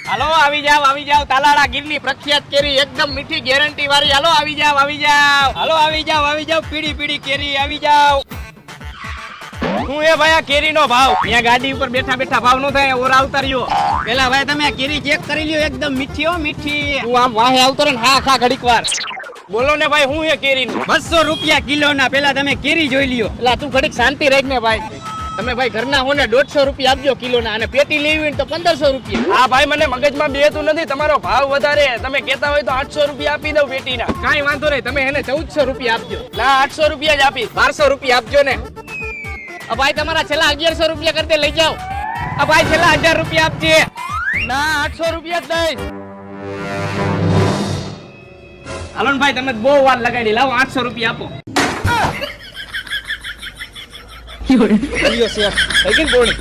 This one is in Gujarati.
હાલો આવી જાવ તાલાળા ગીરની પ્રખ્યાત કેરી એકદમ મીઠી ગેરંટી વાળી. હાલો આવી જાવ હાલો આવી જાવ પીડી પીડી કેરી આવી જાવ. હું એ ભાઈ આ કેરીનો ભાવ અહીંયા ગાડી ઉપર બેઠા બેઠા ભાવ નો થાય ઓર આવતાર્યો. પેલા ભાઈ તમે આ કેરી ચેક કરી લ્યો એકદમ મીઠી હો મીઠી. તું આમ વાહે આવતો ને હા ખા ઘડીક વાર. બોલો ને ભાઈ હું એ કેરીનું 200 રૂપિયા કિલો ના. પેલા તમે કેરી જોઈ લ્યો. એટલે તું ઘડીક શાંતિ રાખ ને ભાઈ. તમે ભાઈ ઘરના હો ને 150 રૂપિયા આપજો કિલો ના અને પેટી લેવી હોય તો 1500 રૂપિયા. હા ભાઈ મને મગજમાં બેતું નથી તમારો ભાવ વધારે. તમે કહેતા હોય તો 800 રૂપિયા આપી દઉં પેટીના. કાઈ વાંધો નહીં તમે એને 1400 રૂપિયા આપજો. ના 800 રૂપિયા જ આપી. 1200 રૂપિયા આપજો ને. ભાઈ તમારા છેલ્લા 1100 રૂપિયા કરતે લઈ જાઓ. ભાઈ છેલ્લા 1000 રૂપિયા આપજે. ના 800 રૂપિયા જ દઈશ. હાલો ને ભાઈ તમે બહુ વાર લગાડી લાવો 800 રૂપિયા આપો. Dios, señor. ¿Hay que poner?